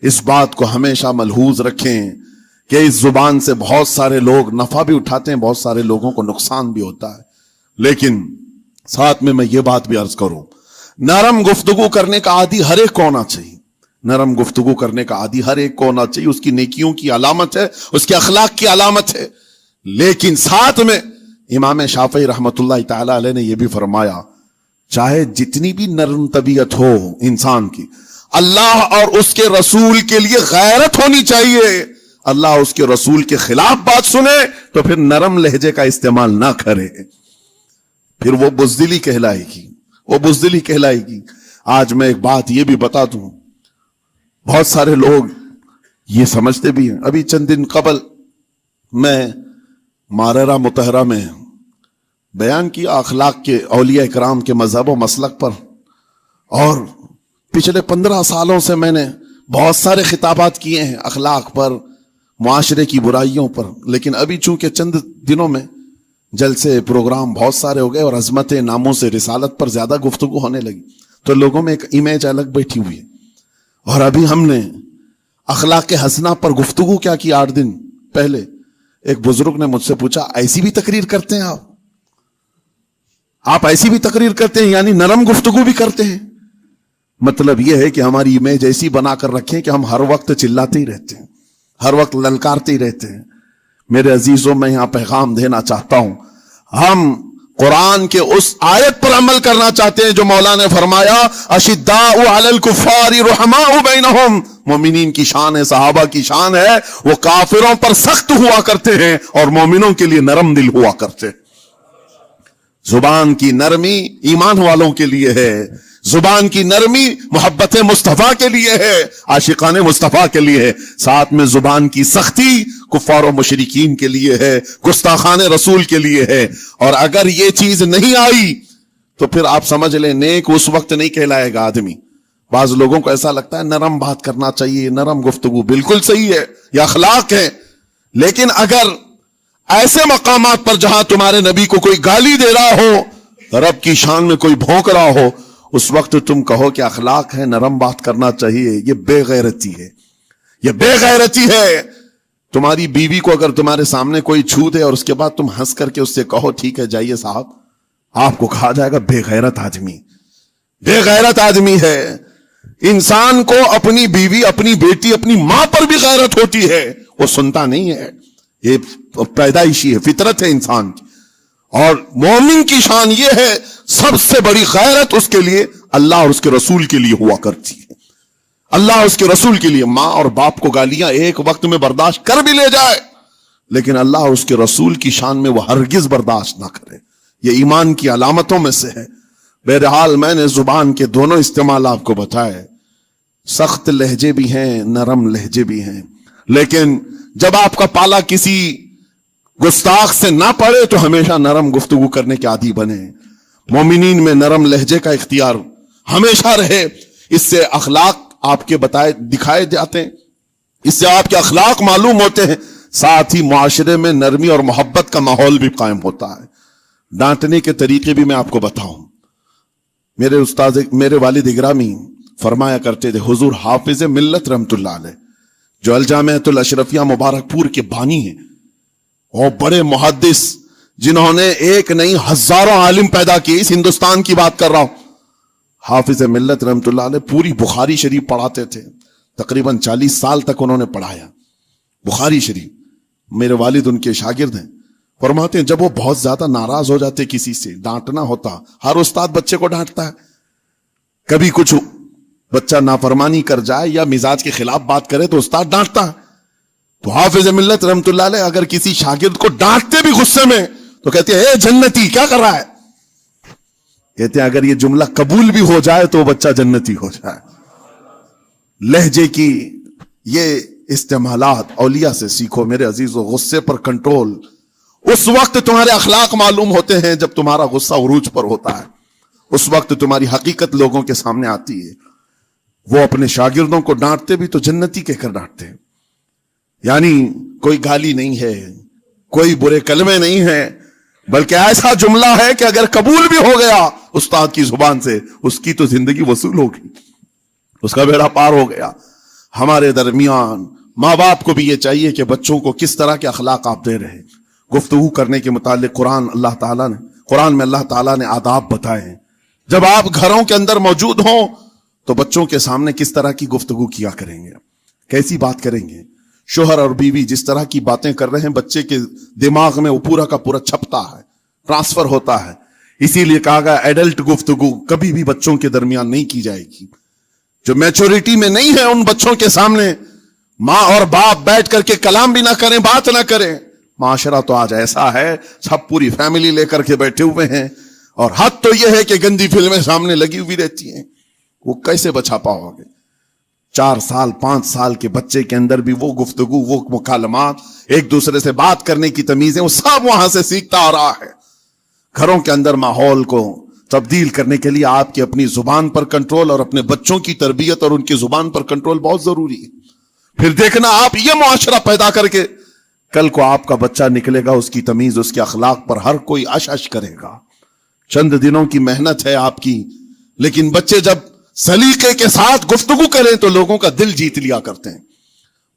اس بات کو ہمیشہ ملحوظ رکھیں کہ اس زبان سے بہت سارے لوگ نفع بھی اٹھاتے ہیں، بہت سارے لوگوں کو نقصان بھی ہوتا ہے. لیکن ساتھ میں یہ بات بھی عرض کروں، نرم گفتگو کرنے کا عادی ہر ایک کو ہونا چاہیے. نرم گفتگو کرنے کا عادی ہر ایک کو ہونا چاہیے. اس کی نیکیوں کی علامت ہے، اس کے اخلاق کی علامت ہے. لیکن ساتھ میں امام شافعی رحمت اللہ تعالی علیہ نے یہ بھی فرمایا، چاہے جتنی بھی نرم طبیعت ہو انسان کی، اللہ اور اس کے رسول کے لیے غیرت ہونی چاہیے. اللہ اس کے رسول کے خلاف بات سنے تو پھر نرم لہجے کا استعمال نہ کرے، پھر وہ بزدلی کہلائے گی، وہ بزدلی کہلائے گی. آج میں ایک بات یہ بھی بتا دوں، بہت سارے لوگ یہ سمجھتے بھی ہیں. ابھی چند دن قبل میں ماررہ مطہرہ میں بیان کیا اخلاق کے، اولیاء کرام کے مذہب و مسلک پر، اور پچھلے 15 سالوں سے میں نے بہت سارے خطابات کیے ہیں اخلاق پر، معاشرے کی برائیوں پر. لیکن ابھی چونکہ چند دنوں میں جلسے پروگرام بہت سارے ہو گئے اور عظمت ناموس رسالت پر زیادہ گفتگو ہونے لگی، تو لوگوں میں ایک امیج الگ بیٹھی ہوئی ہے. اور ابھی ہم نے اخلاق حسنہ پر گفتگو کیا کی 8 دن پہلے. ایک بزرگ نے مجھ سے پوچھا، ایسی بھی تقریر کرتے ہیں آپ ایسی بھی تقریر کرتے ہیں، یعنی نرم گفتگو بھی کرتے ہیں؟ مطلب یہ ہے کہ ہماری امیج ایسی بنا کر رکھیں کہ ہم ہر وقت چلاتے ہی رہتے ہیں، ہر وقت للکارتے ہی رہتے ہیں. میرے عزیزوں، میں یہاں پیغام دینا چاہتا ہوں، ہم قرآن کے اس آیت پر عمل کرنا چاہتے ہیں جو مولا نے فرمایا اشداء علی الکفار رحماء بینہم. مومنین کی شان ہے، صحابہ کی شان ہے، وہ کافروں پر سخت ہوا کرتے ہیں اور مومنوں کے لیے نرم دل ہوا کرتے. زبان کی نرمی ایمان والوں کے لیے ہے، زبان کی نرمی محبت مصطفیٰ کے لیے ہے، عاشقان مصطفیٰ کے لیے ہے. ساتھ میں زبان کی سختی کفار و مشرکین کے لیے ہے، گستاخان رسول کے لیے ہے. اور اگر یہ چیز نہیں آئی تو پھر آپ سمجھ لیں نیک اس وقت نہیں کہلائے گا آدمی. بعض لوگوں کو ایسا لگتا ہے نرم بات کرنا چاہیے، نرم گفتگو بالکل صحیح ہے، یہ اخلاق ہے. لیکن اگر ایسے مقامات پر جہاں تمہارے نبی کو کوئی گالی دے رہا ہو، رب کی شان میں کوئی بھونک رہا ہو، اس وقت تم کہو کہ اخلاق ہے، نرم بات کرنا چاہیے، یہ بے غیرتی ہے، یہ بے غیرتی ہے. تمہاری بیوی کو اگر تمہارے سامنے کوئی چھو دے اور اس کے بعد تم ہنس کر کے اس سے کہو ٹھیک ہے جائیے صاحب، آپ کو کہا جائے گا بے غیرت آدمی، بے غیرت آدمی ہے. انسان کو اپنی بیوی، اپنی بیٹی، اپنی ماں پر بھی غیرت ہوتی ہے، وہ سنتا نہیں ہے، یہ پیدائشی ہے، فطرت ہے انسان کی. اور مومن کی شان یہ ہے، سب سے بڑی غیرت اس کے لیے اللہ اور اس کے رسول کے لیے ہوا کرتی ہے. اللہ اور اس کے رسول کے لیے. ماں اور باپ کو گالیاں ایک وقت میں برداشت کر بھی لے جائے، لیکن اللہ اور اس کے رسول کی شان میں وہ ہرگز برداشت نہ کرے. یہ ایمان کی علامتوں میں سے ہے. بہرحال میں نے زبان کے دونوں استعمال آپ کو بتائے، سخت لہجے بھی ہیں، نرم لہجے بھی ہیں. لیکن جب آپ کا پالا کسی گستاخ سے نہ پڑے تو ہمیشہ نرم گفتگو کرنے کے عادی بنے. مومنین میں نرم لہجے کا اختیار ہمیشہ رہے. اس سے اخلاق آپ کے بتائے دکھائے جاتے ہیں، اس سے آپ کے اخلاق معلوم ہوتے ہیں. ساتھ ہی معاشرے میں نرمی اور محبت کا ماحول بھی قائم ہوتا ہے. ڈانٹنے کے طریقے بھی میں آپ کو بتاؤں. میرے استاد، میرے والد اگرامی فرمایا کرتے تھے، حضور حافظ ملت رحمت اللہ علیہ جو الجامعۃ الاشرفیہ مبارک پور کے بانی ہیں، اور بڑے محدث جنہوں نے ایک نہیں ہزاروں عالم پیدا کیے، اس ہندوستان کی بات کر رہا ہوں. حافظ ملت رحمت اللہ علیہ پوری بخاری شریف پڑھاتے تھے، تقریباً 40 سال تک انہوں نے پڑھایا بخاری شریف. میرے والد ان کے شاگرد ہیں. فرماتے ہیں جب وہ بہت زیادہ ناراض ہو جاتے کسی سے، ڈانٹنا ہوتا، ہر استاد بچے کو ڈانٹتا ہے، کبھی کچھ بچہ نافرمانی کر جائے یا مزاج کے خلاف بات کرے تو استاد ڈانٹتا ہے. تو حافظ ملت رحمت اللہ علیہ اگر کسی شاگرد کو ڈانٹتے بھی غصے میں تو کہتے ہیں اے جنتی کیا کر رہا ہے. کہتے ہیں اگر یہ جملہ قبول بھی ہو جائے تو وہ بچہ جنتی ہو جائے. لہجے کی یہ استعمالات اولیاء سے سیکھو میرے عزیزو. غصے پر کنٹرول اس وقت تمہارے اخلاق معلوم ہوتے ہیں جب تمہارا غصہ عروج پر ہوتا ہے. اس وقت تمہاری حقیقت لوگوں کے سامنے آتی ہے. وہ اپنے شاگردوں کو ڈانٹتے بھی تو جنتی کہہ کر ڈانٹتے ہیں، یعنی کوئی گالی نہیں ہے، کوئی برے کلمے نہیں ہیں، بلکہ ایسا جملہ ہے کہ اگر قبول بھی ہو گیا استاد کی زبان سے، اس کی تو زندگی وصول ہوگی، اس کا بیڑا پار ہو گیا. ہمارے درمیان ماں باپ کو بھی یہ چاہیے کہ بچوں کو کس طرح کے اخلاق آپ دے رہے ہیں. گفتگو کرنے کے متعلق قرآن میں اللہ تعالیٰ نے آداب بتائے ہیں. جب آپ گھروں کے اندر موجود ہوں تو بچوں کے سامنے کس طرح کی گفتگو کیا کریں گے, کیسی بات کریں گے. شوہر اور بیوی جس طرح کی باتیں کر رہے ہیں بچے کے دماغ میں وہ پورا کا پورا چھپتا ہے, ٹرانسفر ہوتا ہے. اسی لیے کہا گیا ایڈلٹ گفتگو کبھی بھی بچوں کے درمیان نہیں کی جائے گی. جو میچورٹی میں نہیں ہے ان بچوں کے سامنے ماں اور باپ بیٹھ کر کے کلام بھی نہ کریں, بات نہ کریں. معاشرہ تو آج ایسا ہے, سب پوری فیملی لے کر کے بیٹھے ہوئے ہیں, اور حد تو یہ ہے کہ گندی فلمیں سامنے لگی ہوئی رہتی ہیں. وہ کیسے بچا پاؤ گے؟ 4 سال 5 سال کے بچے کے اندر بھی وہ گفتگو, وہ مکالمات, ایک دوسرے سے بات کرنے کی تمیزیں, وہ سب وہاں سے سیکھتا آ رہا ہے. گھروں کے اندر ماحول کو تبدیل کرنے کے لیے آپ کی اپنی زبان پر کنٹرول اور اپنے بچوں کی تربیت اور ان کی زبان پر کنٹرول بہت ضروری ہے. پھر دیکھنا آپ یہ معاشرہ پیدا کر کے کل کو آپ کا بچہ نکلے گا, اس کی تمیز, اس کے اخلاق پر ہر کوئی اش اش کرے گا. چند دنوں کی محنت ہے آپ کی, لیکن بچے جب سلیقے کے ساتھ گفتگو کریں تو لوگوں کا دل جیت لیا کرتے ہیں.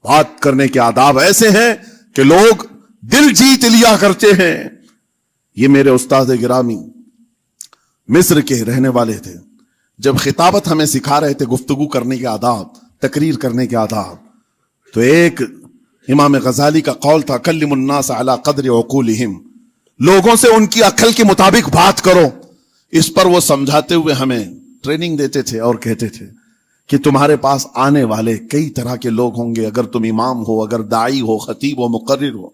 بات کرنے کے آداب ایسے ہیں کہ لوگ دل جیت لیا کرتے ہیں. یہ میرے استاد گرامی مصر کے رہنے والے تھے. جب خطابت ہمیں سکھا رہے تھے گفتگو کرنے کے آداب, تقریر کرنے کے آداب, تو ایک امام غزالی کا قول تھا کلم الناس علی قدر عقولہم, لوگوں سے ان کی عقل کے مطابق بات کرو. اس پر وہ سمجھاتے ہوئے ہمیں ٹریننگ دیتے تھے اور کہتے تھے کہ تمہارے پاس آنے والے کئی طرح کے لوگ ہوں گے. اگر تم امام ہو, اگر داعی ہو, خطیب ہو, مقرر ہو,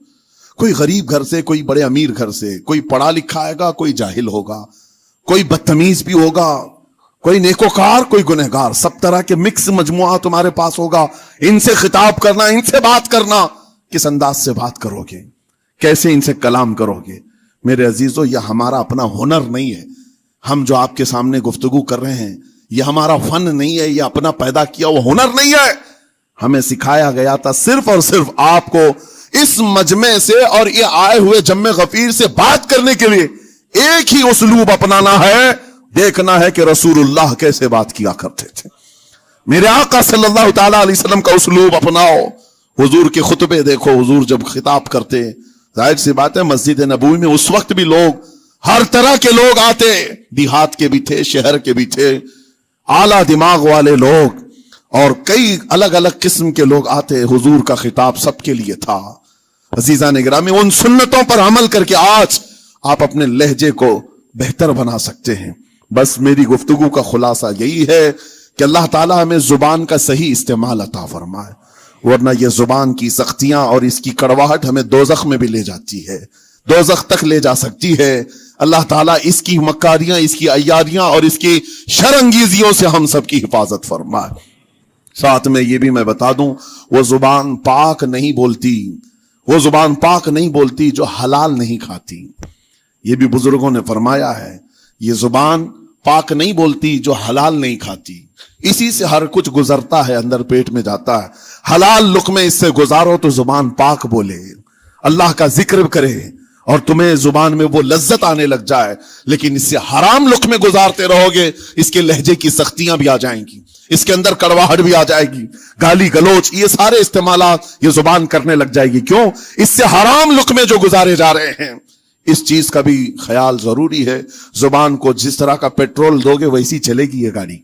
کوئی غریب گھر سے, کوئی بڑے امیر گھر سے, کوئی پڑھا لکھا آئے گا, کوئی جاہل ہوگا, کوئی بدتمیز بھی ہوگا, کوئی نیکوکار, کوئی گنہگار, سب طرح کے مکس مجموعہ تمہارے پاس ہوگا. ان سے خطاب کرنا, ان سے بات کرنا, کس انداز سے بات کرو گے, کیسے ان سے کلام کرو گے. میرے عزیزو, یہ ہمارا اپنا ہنر نہیں ہے. ہم جو آپ کے سامنے گفتگو کر رہے ہیں یہ ہمارا فن نہیں ہے, یہ اپنا پیدا کیا وہ ہنر نہیں ہے. ہمیں سکھایا گیا تھا صرف اور صرف آپ کو اس مجمع سے اور یہ آئے ہوئے جمع غفیر سے بات کرنے کے لیے ایک ہی اسلوب اپنانا ہے, دیکھنا ہے کہ رسول اللہ کیسے بات کیا کرتے تھے. میرے آقا صلی اللہ تعالی علیہ وسلم کا اسلوب اپناؤ. حضور کے خطبے دیکھو, حضور جب خطاب کرتے, ظاہر سی بات ہے مسجد نبوی میں اس وقت بھی لوگ, ہر طرح کے لوگ آتے, دیہات کے بھی تھے, شہر کے بھی تھے, اعلیٰ دماغ والے لوگ اور کئی الگ الگ قسم کے لوگ آتے. حضور کا خطاب سب کے لیے تھا. عزیزان گرامی, ان سنتوں پر عمل کر کے آج آپ اپنے لہجے کو بہتر بنا سکتے ہیں. بس میری گفتگو کا خلاصہ یہی ہے کہ اللہ تعالیٰ ہمیں زبان کا صحیح استعمال عطا فرمائے, ورنہ یہ زبان کی سختیاں اور اس کی کڑواہٹ ہمیں دوزخ میں بھی لے جاتی ہے, دوزخ تک لے جا سکتی ہے. اللہ تعالیٰ اس کی مکاریاں, اس کی عیاریاں اور اس کی شرانگیزیوں سے ہم سب کی حفاظت فرمائے. ساتھ میں یہ بھی میں بتا دوں, وہ زبان پاک نہیں بولتی, وہ زبان پاک نہیں بولتی جو حلال نہیں کھاتی. یہ بھی بزرگوں نے فرمایا ہے, یہ زبان پاک نہیں بولتی جو حلال نہیں کھاتی. اسی سے ہر کچھ گزرتا ہے, اندر پیٹ میں جاتا ہے. حلال لقمے اس سے گزارو تو زبان پاک بولے, اللہ کا ذکر کرے اور تمہیں زبان میں وہ لذت آنے لگ جائے. لیکن اس سے حرام لقمے گزارتے رہو گے, اس کے لہجے کی سختیاں بھی آ جائیں گی, اس کے اندر کڑواہٹ بھی آ جائے گی, گالی گلوچ, یہ سارے استعمالات یہ زبان کرنے لگ جائے گی. کیوں؟ اس سے حرام لقمے جو گزارے جا رہے ہیں. اس چیز کا بھی خیال ضروری ہے. زبان کو جس طرح کا پیٹرول دو گے ویسی چلے گی یہ گاڑی,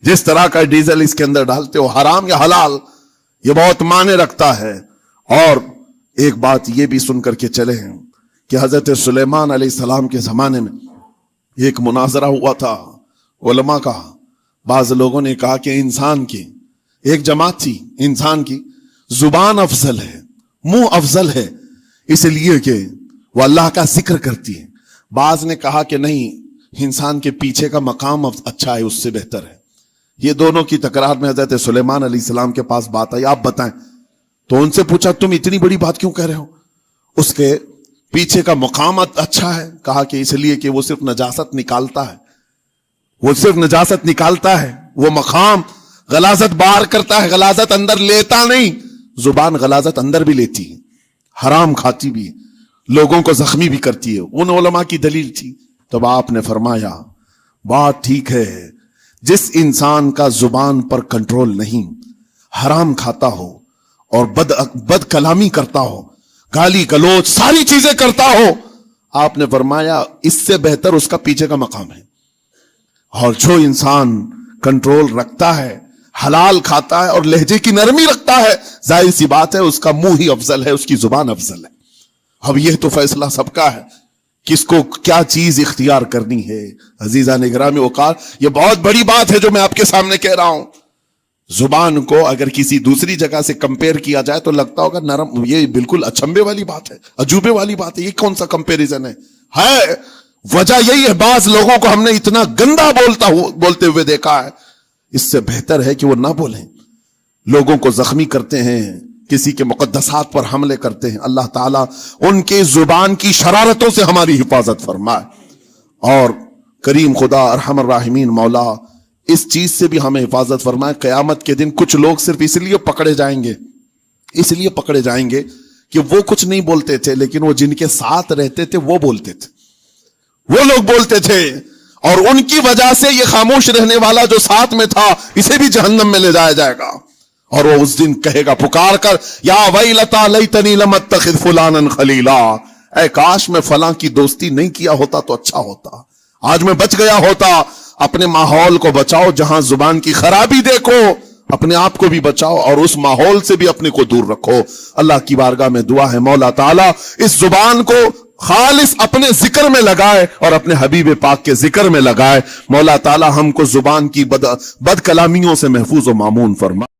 جس طرح کا ڈیزل اس کے اندر ڈالتے ہو, حرام یا حلال, یہ بہت معنی رکھتا ہے. اور ایک بات یہ بھی سن کر کے چلے ہیں کہ حضرت سلیمان علیہ السلام کے زمانے میں ایک مناظرہ ہوا تھا علماء کا. بعض لوگوں نے کہا کہ انسان کی ایک جماعت تھی, انسان کی زبان افضل ہے, منہ افضل ہے, اس لیے کہ وہ اللہ کا ذکر کرتی ہے. بعض نے کہا کہ نہیں, انسان کے پیچھے کا مقام اچھا ہے, اس سے بہتر ہے. یہ دونوں کی تکرار میں حضرت سلیمان علیہ السلام کے پاس بات آئی, آپ بتائیں. تو ان سے پوچھا تم اتنی بڑی بات کیوں کہہ رہے ہو, اس کے پیچھے کا مقام اچھا ہے. کہا کہ اس لیے کہ وہ صرف نجاست نکالتا ہے, وہ صرف نجاست نکالتا ہے, وہ مقام غلاظت باہر کرتا ہے, غلاظت اندر لیتا نہیں. زبان غلاظت اندر بھی لیتی ہے, حرام کھاتی بھی, لوگوں کو زخمی بھی کرتی ہے. ان علماء کی دلیل تھی. تب آپ نے فرمایا بات ٹھیک ہے, جس انسان کا زبان پر کنٹرول نہیں, حرام کھاتا ہو اور بد کلامی کرتا ہو, گالی گلوچ ساری چیزیں کرتا ہو, آپ نے فرمایا اس سے بہتر اس کا پیچھے کا مقام ہے. اور جو انسان کنٹرول رکھتا ہے, حلال کھاتا ہے اور لہجے کی نرمی رکھتا ہے, ظاہر سی بات ہے اس کا منہ ہی افضل ہے, اس کی زبان افضل ہے. اب یہ تو فیصلہ سب کا ہے کس کو کیا چیز اختیار کرنی ہے. عزیزان گرامی اوقات, یہ بہت بڑی بات ہے جو میں آپ کے سامنے کہہ رہا ہوں. زبان کو اگر کسی دوسری جگہ سے کمپیئر کیا جائے تو لگتا ہوگا نرم, یہ بالکل اچنبے والی بات ہے, عجوبے والی بات ہے, یہ کون سا کمپیریزن ہے. وجہ یہی ہے بعض لوگوں کو ہم نے اتنا گندا بولتے ہوئے دیکھا ہے, اس سے بہتر ہے کہ وہ نہ بولیں. لوگوں کو زخمی کرتے ہیں, کسی کے مقدسات پر حملے کرتے ہیں. اللہ تعالیٰ ان کے زبان کی شرارتوں سے ہماری حفاظت فرمائے. اور کریم خدا ارحم الراحمین مولا اس چیز سے بھی ہمیں حفاظت فرمائے. قیامت کے دن کچھ لوگ صرف اس لیے پکڑے جائیں گے کہ وہ کچھ نہیں بولتے تھے, لیکن وہ جن کے ساتھ رہتے تھے وہ بولتے تھے, وہ لوگ بولتے تھے, اور ان کی وجہ سے یہ خاموش رہنے والا جو ساتھ میں تھا اسے بھی جہنم میں لے جایا جائے گا. اور وہ اس دن کہے گا پکار کر, یا ویلتا لیتنی لم اتخذ فلانا خلیلا, اے کاش میں فلاں کی دوستی نہیں کیا ہوتا تو اچھا ہوتا, آج میں بچ گیا ہوتا. اپنے ماحول کو بچاؤ, جہاں زبان کی خرابی دیکھو اپنے آپ کو بھی بچاؤ اور اس ماحول سے بھی اپنے کو دور رکھو. اللہ کی بارگاہ میں دعا ہے مولا تعالیٰ اس زبان کو خالص اپنے ذکر میں لگائے اور اپنے حبیب پاک کے ذکر میں لگائے. مولا تعالیٰ ہم کو زبان کی بد کلامیوں سے محفوظ و مامون فرمائے.